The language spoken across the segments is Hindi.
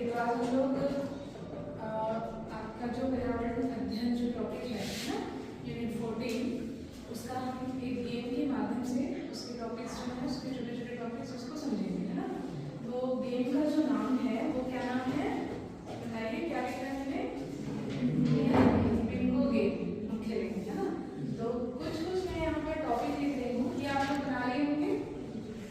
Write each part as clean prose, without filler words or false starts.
चलिए, तो आज हम लोग आपका जो पर्यावरण अध्ययन जो टॉपिक है ना, यूनिट 14, उसका हम एक गेम के माध्यम से उसके टॉपिक्स जो है, उसके छोटे छोटे टॉपिक्स उसको समझेंगे, है ना। तो गेम का जो नाम है वो क्या नाम है बताइए, क्या लिखना है हमें? बिंगो गेम हम खेलेंगे, है ना। तो कुछ कुछ मैं यहाँ पर टॉपिक लिख रही हूँ, ये आप लोग बना रहे होंगे,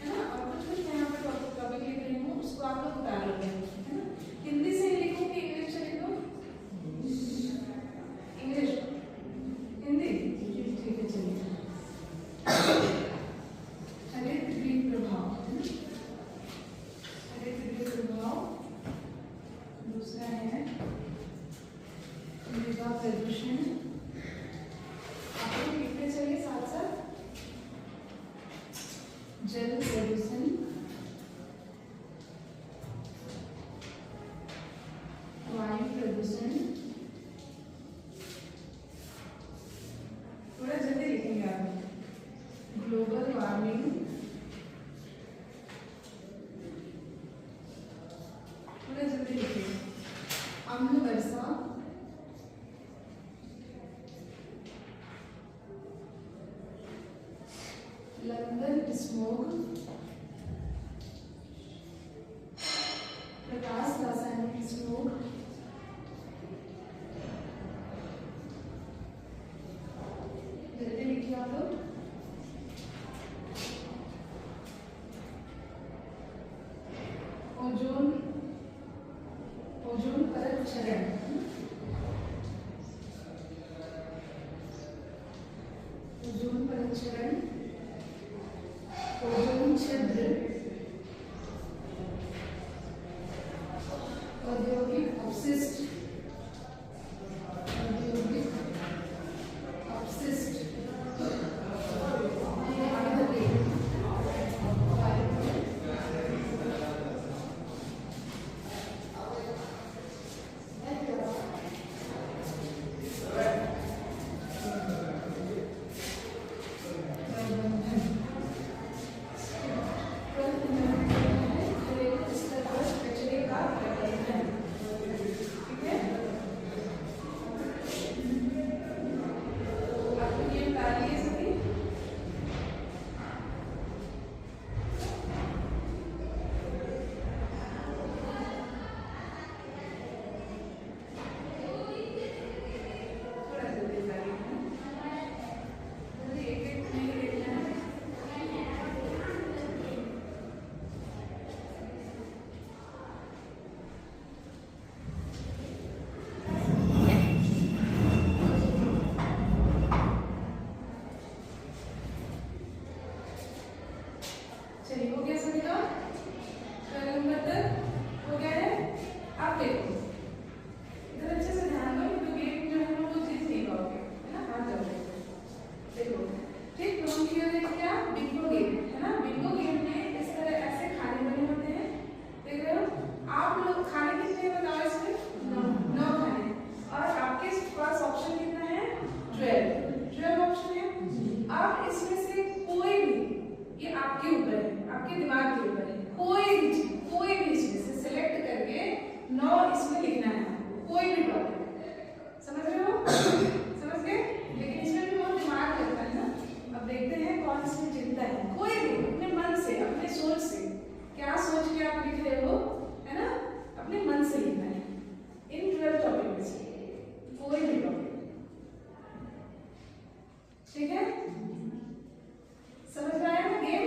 है ना। और कुछ कुछ मैं यहाँ पर टॉपिक लिख रही हूँ, उसको आप लोग उतार लोगे, है ना। हिंदी से लिखो कि इंग्लिश से लिखो? इंग्लिश, हिंदी, ठीक है। चलिए, हरित प्रभाव, है ना, हरित प्रभाव। दूसरा है मृदा प्रदूषण। आप लोग लिखते चलिए साथ साथ। जल प्रदूषण, वायु प्रदूषण, थोड़ा जल्दी लिखेंगे आप। ग्लोबल वार्मिंग, थोड़ा जल्दी लिखिए। अम्ल वर्षा, लंदन स्मोग, प्रकाश रासायनिक स्मोग, जल्दी लिखिए आप लोग। ओजोन परत क्षरण, ओजोन परत क्षरण, ओजोन छिद्र, औद्योगिक अपशिष्ट, औद्योगिक अपशिष्ट, हो गया सभी का? नंबर तक हो गया है। आप देखो इधर अच्छे से ध्यान दो, तो गेम जो है वो जीत नहीं पाओगे, है ना। हार जाओगे। देखो ठीक, तो हम खेल रहे क्या? बिंगो गेम, है ना। बिंगो गेम में इस तरह ऐसे खाने बने होते हैं, देख रहे हो आप लोग। खाने कितने बताओ इसमें? 9 खाने, और आपके पास ऑप्शन कितना है? 12 ऑप्शन है। अब इसमें से कोई भी, ये आपके ऊपर है, आपके दिमाग के ऊपर है, कोई भी इसमें से सिलेक्ट करके 9 इसमें लिखना है, कोई भी टॉपिक। समझ रहे हो? समझ गए? लेकिन इसमें भी बहुत दिमाग लगता है ना। अब देखते हैं कौन इसमें जीतता है। कोई भी अपने मन से, अपने सोच से, क्या सोच के आप लिख रहे हो, है ना, अपने मन से लिखना है इन 12 टॉपिक में से कोई भी टॉपिक, ठीक है। समझ में आया ना गेम?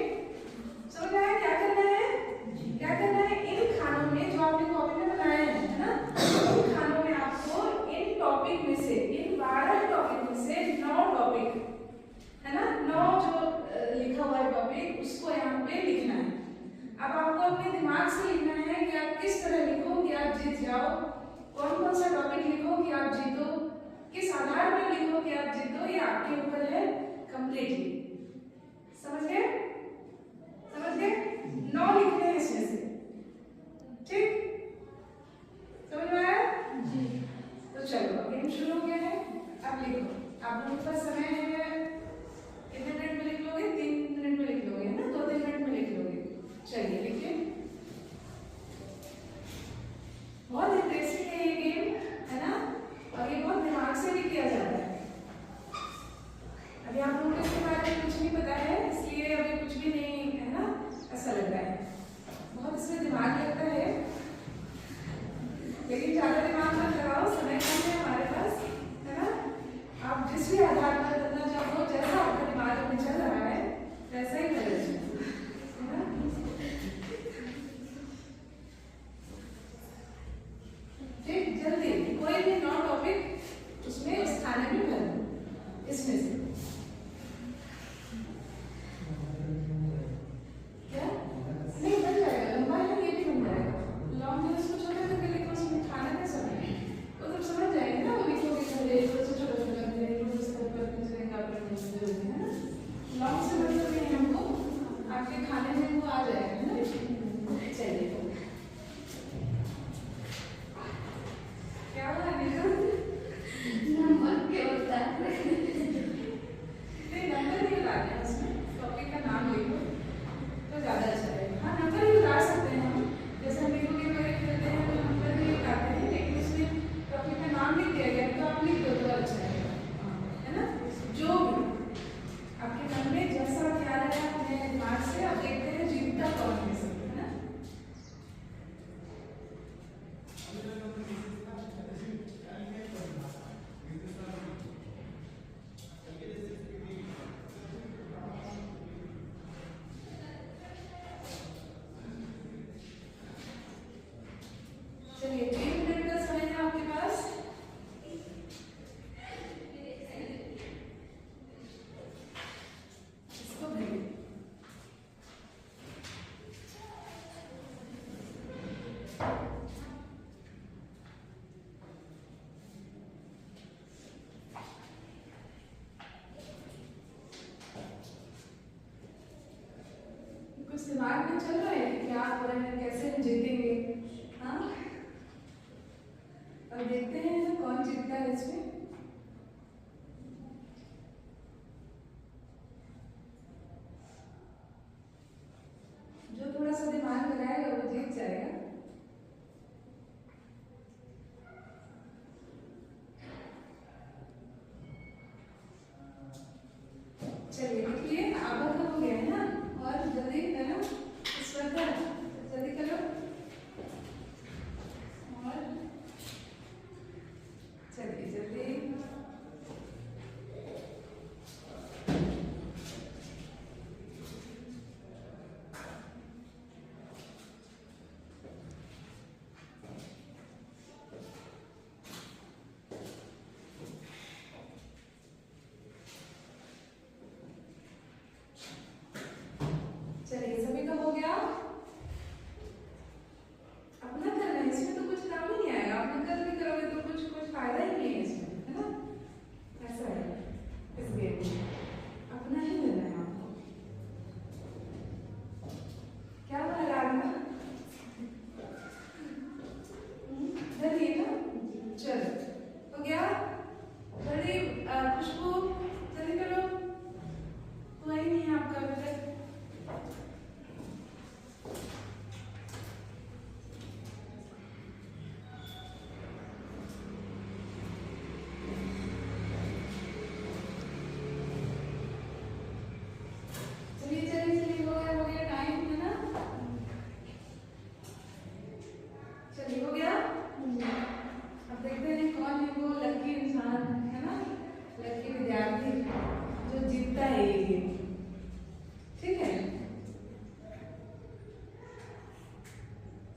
समझ में आया क्या करना है? क्या करना है? इन खानों में जो आपने कॉपी में बनाया है ना, इन खानों में आपको इन टॉपिक में से, इन 12 टॉपिक में से 9 टॉपिक, है ना, 9 जो लिखा हुआ है टॉपिक, उसको यहाँ पे लिखना है। अब आपको अपने दिमाग से लिखना है कि आप किस तरह लिखो कि आप जीत जाओ, कौन कौन सा टॉपिक लिखो कि आप जीतो, किस आधार पर लिखो कि आप जीतो, ये आपके ऊपर है कंप्लीटली। समझ गए? समझ गए? 9 लिखने हैं इसमें से, ठीक? समझ में आया? तो चलो गेम शुरू हो गया है। अब लिखो, आप लोगों के पास समय है, कितने मिनट में लिख लोगे? 3 मिनट में लिख लोगे, है ना, 2-3 मिनट में लिख लोगे। चलिए लिखिए। रहे हैं, कैसे हम जीतेंगे। हाँ, अब देखते हैं ना कौन जीतता है इसमें। जो थोड़ा सा दिमाग लगाएगा वो जीत जाएगा। चलिए देखिए, आधा तो हो गया है ना, और जल्दी है ना, श्रद्धा जल्दी करो। और चलिए जल्दी, चलिए सभी का हो गया। अपना करना है, इसमें तो कुछ काम ही नहीं आएगा। अपना कर भी करोगे तो कुछ फायदा ही नहीं है इसमें, है ना। ऐसा है इस गेम में, अपना ही करना है आपको। क्या बना रहा है जल्दी ना, चलो हो गया। जल्दी खुशबू जल्दी करो, हुआ ही नहीं है आपका अभी तक। हो गया। अब देखते हैं कौन है वो लकी इंसान, है ना, लकी विद्यार्थी जो जीतता है ये गेम। ठीक है,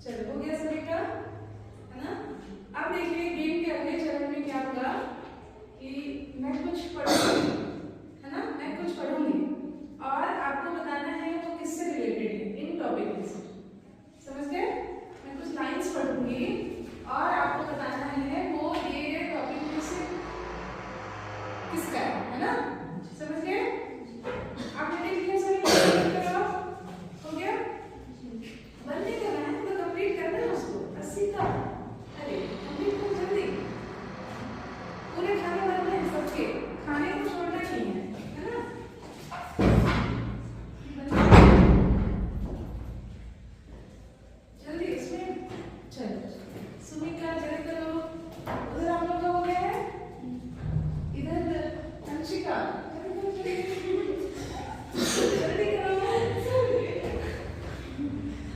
चलो हो गया सभी का, है ना। अब देखिए गेम के अगले चरण में क्या होगा कि मैं कुछ पढ़ूंगी, है ना, मैं कुछ पढ़ूंगी और आपको बताना है वो किससे रिलेटेड है, इन टॉपिक से। समझ गए? मैं कुछ लाइंस पढ़ूंगी और आपको बताना है वो ये टॉपिक में से किसका है ना। समझ गए? आपने देख लिया सभी, करो हो गया। बंद नहीं करना है, तो कंप्लीट करना है उसको 80 का। अरे कंप्लीट करो जल्दी, पूरे खाने भरने हैं सबके, खाने को छोड़ना नहीं है ना। जल्दी इसमें चलो, सुमिका जल्दी करो। उधर आप लोग का हो गया है, इधर अंशिका जल्दी करो।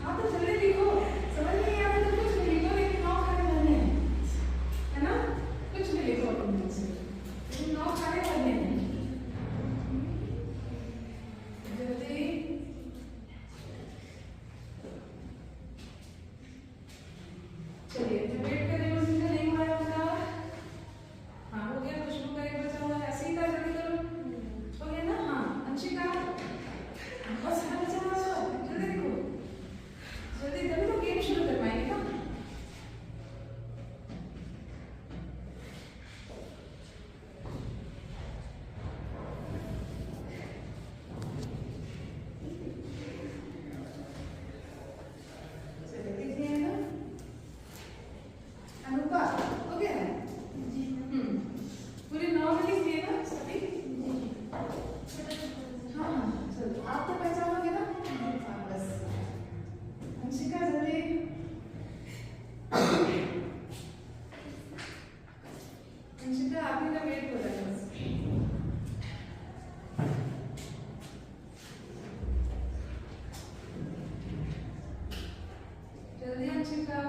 हाँ तो जल्दी लिखो, समझ नहीं आता तो कुछ भी लिखो, लेकिन 9 खाने भरने हैं, है ना। कुछ भी लिखो अपने से, लेकिन 9 खाने भरने हैं। जल्दी चलिए, तो वेट कर रही हूँ, जिनका नहीं हुआ है उनका। हाँ हो गया, खुशबू का एक बचा हुआ है, ऐसे ही था, जल्दी करो। हो गया ना। हाँ अंशिका, बस हाँ बचा हुआ है, जल्दी देखो, जल्दी तभी तो गेम शुरू कर पाएंगे ना। चलिए देखिए ना, अनुपा हो गया है? पूरे 9 में लिख दिए ना सभी? हाँ हाँ चलो, आप तो पहचानोगे ना। हाँ बस अंशिका जल्दी, अंशिका आप ही का वेट हो रहा है बस। जल्दी अंशिका,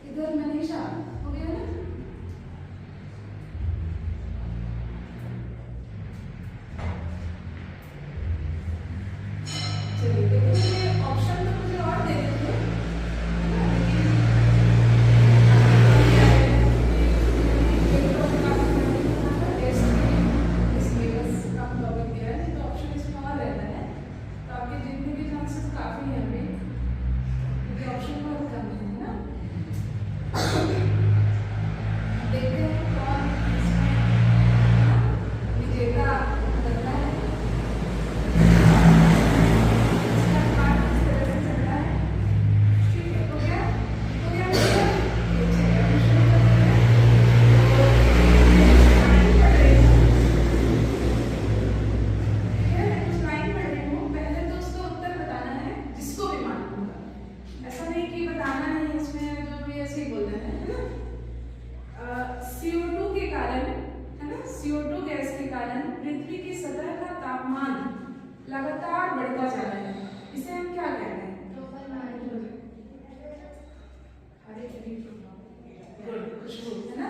इधर मनीषा हो गया ना। चलिए देखिए, ऑप्शन तो मुझे और दे देंगे, है ना, लेकिन इसमें बस कम टॉपिक दिया है, तो ऑप्शन इसमें और रहता है, तो आपके जीतने के चांसेस काफी हैं अभी। लगातार बढ़ता जा रहा है, इसे हम क्या कहते हैं? हरितगृह प्रभाव। गुड, खुशबू है ना,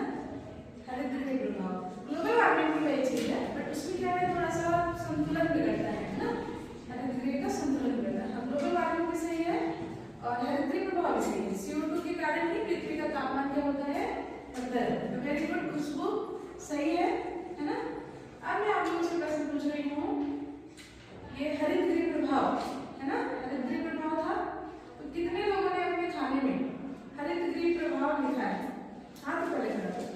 हरितगृह प्रभाव। ग्लोबल वार्मिंग भी वही चीज है, बट उसमें क्या है, थोड़ा सा संतुलन बिगड़ता है ना, हरितगृह का संतुलन बिगड़ता है। अब ग्लोबल वार्मिंग भी सही है और हरितगृह प्रभाव भी सही है। CO2 के कारण ही पृथ्वी का तापमान क्या होता है, बढ़ता है। तो वेरी गुड खुशबू, सही है ना। अब मैं आप लोगों से प्रश्न पूछ रही हूँ, ये हरितगृह प्रभाव है ना, हरितगृह प्रभाव था, तो कितने लोगों ने अपने खाने में हरितगृह प्रभाव लिखा है? हाथ पहले खड़ा करो।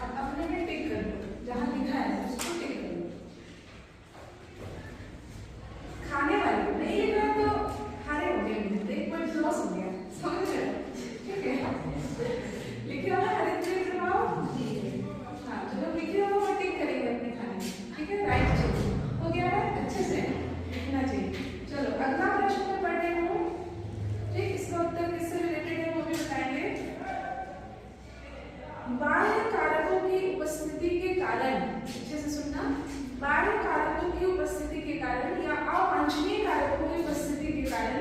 अब अपने में टिक कर दो, जहाँ लिखा है उसको टिक कर दो। खाने वाले नहीं लिखा है तो हारे हो गए, एक पॉइंट लॉस हो गया, समझ रहे हो? ठीक है, लिखे हो ना हरितगृह प्रभाव? हाँ, जो लिखे हो वो टिक करेंगे अपने खाने में, ठीक है, राइट चीज हो गया है, अच्छे से लिखना चाहिए। चलो अगला प्रश्न मैं पढ़ रही हूँ, ठीक, इसका उत्तर किससे रिलेटेड है वो भी बताएंगे। बाह्य कारकों की उपस्थिति के कारण, अच्छे से सुनना, बाह्य कारकों की उपस्थिति के कारण या अवांछनीय कारकों की उपस्थिति के कारण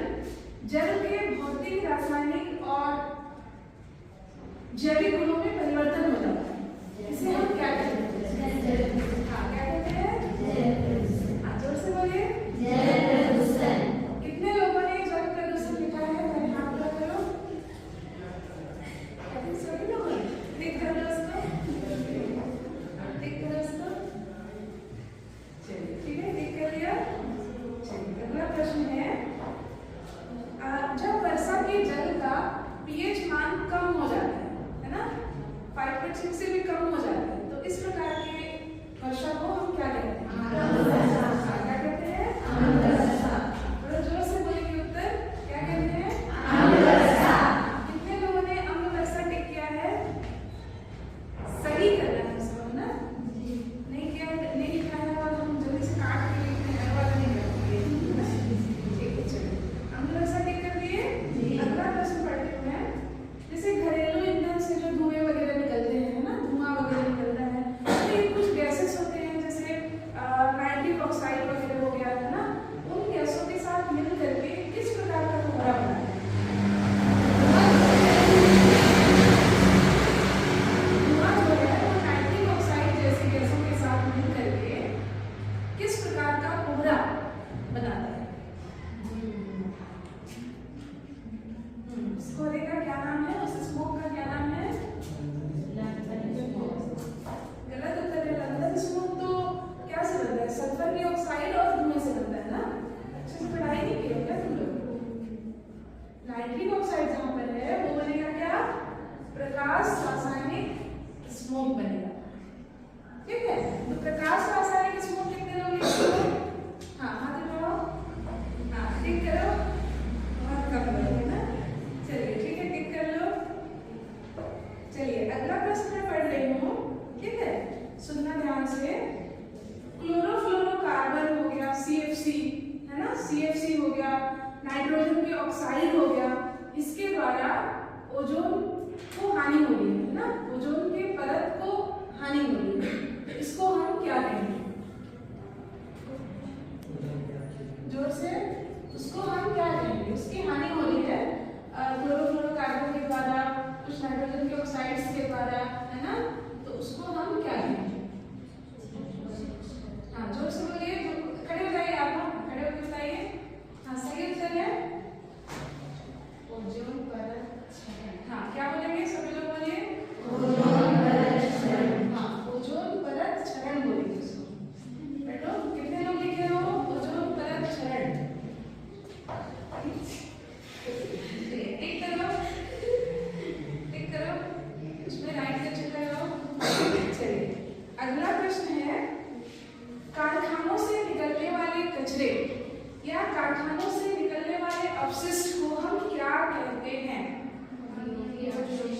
जल के भौतिक, रासायनिक और जैविक गुणों में परिवर्तन हो जाता है, इसे हम क्या कहते हैं? हाँ, क्या कहते हैं? हाँ, जोर से बोलिए। जल प्रदूषण। कितने लोगों ने जल प्रदूषण लिखा है? मैंने हाथ उठा करो। सभी लोग टिक करो दोस्तों, टिक करो दोस्तों। चलिए ठीक है, टिक कर लिया। चलिए अगला प्रश्न है, जब वर्षा के जल का pH मान कम हो जाता है ना, 5.6 से भी कम हो जाता है, तो इस प्रकार के वर्षा को हम क्या कहते हैं? क्या कहते हैं? थोड़ा जोर से बोलेंगे उत्तर, क्या कहते हैं? कितने लोगों ने अम्ल वर्षा टिक किया है? सही करना है उसको ना, नहीं किया नहीं लिखा है और हम जल्दी से काट के लिखते हैं वाला नहीं करते, ठीक है। चलिए अम्ल वर्षा टिक कर दिए। अगला प्रश्न पढ़ते हैं, जैसे घरेलू ईंधन से जो धुएं वगैरह निकलते हैं ना, धुआं वगैरह निकलता है, तो ये कुछ गैसेस होते हैं, जैसे नाइट्रिक ऑक्साइड वगैरह हो गया है ना, उन गैसों के साथ मिल करके किस प्रकार का कोहरा बनता है? धुआं जो है वो नाइट्रिक ऑक्साइड जैसी गैसों के साथ मिल करके किस प्रकार का कोहरा बनाता है? उस कोहरे का क्या नाम है, उस स्मोक का क्या नाम है? गलत उत्तर है, लंदन स्मोक तो क्या से बनता है? सल्फर की ऑक्साइड और धुएं से बनता है ना, अच्छे से पढ़ाई नहीं की है क्या तुम लोग? नाइट्रिक ऑक्साइड जहाँ पर है वो बनेगा क्या? प्रकाश रासायनिक स्मोक बनेगा, ठीक है। तो प्रकाश रासायनिक स्मोक कितने लोग लिखते हो? हाँ, हाथ उठाओ, हाँ टिक करो, हाथ कम करोगे ना, चलिए ठीक है, टिक कर लो। चलिए अगला प्रश्न मैं पढ़ रही हूँ, ठीक है, सुनना ध्यान से। क्लोरोफ्लोरोकार्बन हो गया, CFC है ना, CFC हो गया, नाइट्रोजन की ऑक्साइड हो गया, इसके द्वारा ओजोन को हानि हो रही है ना, ओजोन के परत को हानि हो रही है, तो इसको हम क्या कहेंगे? जोर से, उसको हम क्या कहेंगे? उसकी हानि हो रही है क्लोरोफ्लोरोकार्बन के द्वारा, कुछ नाइट्रोजन की ऑक्साइड्स के द्वारा, है ना, तो उसको हम क्या कहेंगे? हाँ जोर से बोलिए, खड़े हो जाइए, आप खड़े होकर बताइए। हाँ सही उत्तर है ओजोन परत क्षरण। हाँ क्या बोलेंगे सभी लोग, बोलिए ओजोन परत क्षरण। हाँ ओजोन परत क्षरण बोलेंगे उसको। बेटो कितने लोग लिखे हो ओजोन परत क्षरण? टिक करो, टिक करो, उसमें राइट से चेक करो। चलिए अगला प्रश्न है, कारखानों से निकलने वाले कचरे या कारखानों से निकलने वाले अपशिष्ट को हम क्या कहते हैं?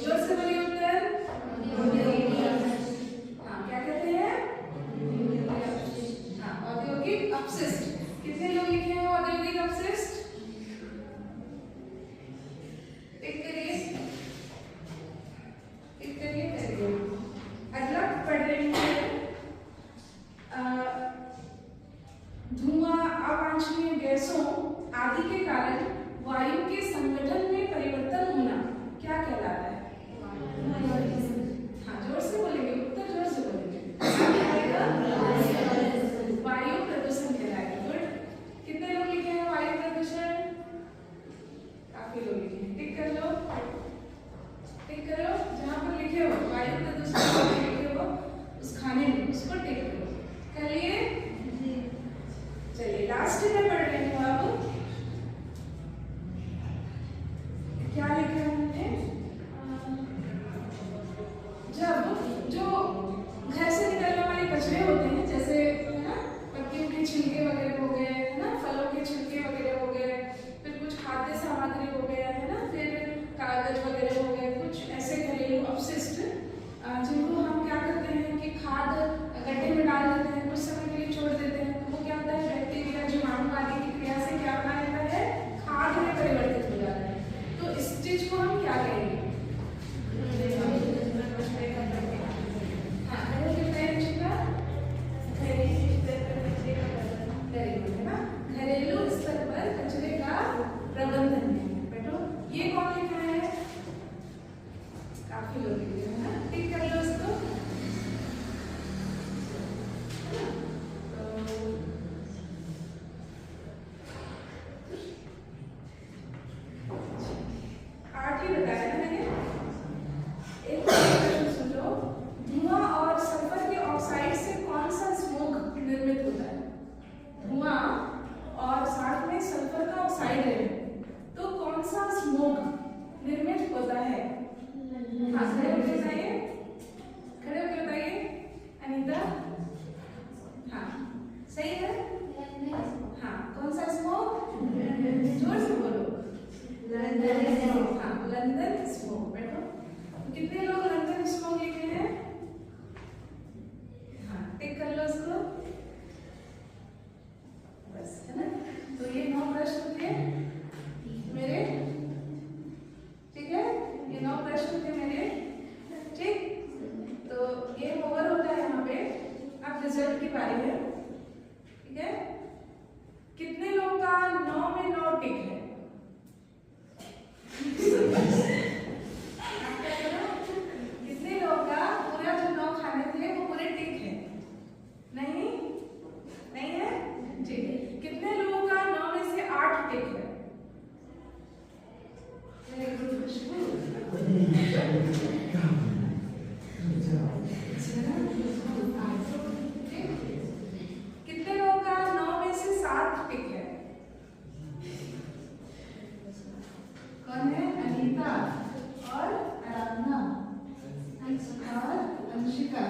जोर से बोलिए उत्तर। हाँ क्या कहते हैं? हाँ औद्योगिक अपशिष्ट। कितने लोग लिखे हैं औद्योगिक अपशिष्ट? टिक करिए, टिक करिए, करिए। अगला पढ़ रही हूँ, उसको टिक करो। कर लिए? चलिए लास्ट में पढ़ रही हूँ अब। क्या लिखा है हमने? जब जो घर से निकलने वाले कचरे होते हैं, जैसे है ना पत्तियों के छिलके वगैरह हो गए, है ना फलों के छिलके वगैरह हो गए, फिर कुछ खाद्य सामग्री हो गया, है ना फिर कागज वगैरह हो गए, कुछ ऐसे घरेलू अपशिष्ट जिनको हम क्या करते हैं कि खाद गड्ढे में डाल देते हैं, कुछ समय के लिए छोड़ देते हैं, तो वो क्या होता है बैक्टीरिया जीवाणु आदि की क्रिया से क्या बना रहता है, खाद में परिवर्तित हो जाता है। तो इस चीज को हम क्या कहेंगे? घरेलू स्तर पर कचरे का प्रबंधन है। बैठो, ये कौन लिखा है? काफी लोग लिखे हैं ना, टिक कर लो इसको। आठ ही बताया था मैंने। एक क्वेश्चन सुन लो, धुआं और सल्फर के ऑक्साइड से कौन सा स्मोक निर्मित होता है? धुआं और साथ में सल्फर का ऑक्साइड है, तो कौन सा स्मोक निर्मित होता है? हाँ, खड़े होकर बताइए, खड़े होकर बताइए अनीता। हाँ सही है। हाँ कौन सा स्मोक? जोर से बोलो। हाँ लंदन स्मोक। बैठो, तो कितने लोग लंदन स्मोक लिखे हैं? हाँ टिक कर लो उसको, बस है ना। तो ये 9 प्रश्न थे मेरे, ठीक है, ये 9 प्रश्न थे मेरे, ठीक। तो गेम ओवर होता है यहाँ पे, अब रिजल्ट की बारी है, ठीक है। कितने लोगों का 9 में 9 टिक है? कितने लोगों का पूरा जो 9 खाने थे वो पूरे टिक है? नहीं, नहीं है, ठीक है। कितने लोगों का 9 में से 8 टिक है? कितने लोगों का 9 में से 7 टिक है? कौन है? अनीता और आराधना और अंशिका।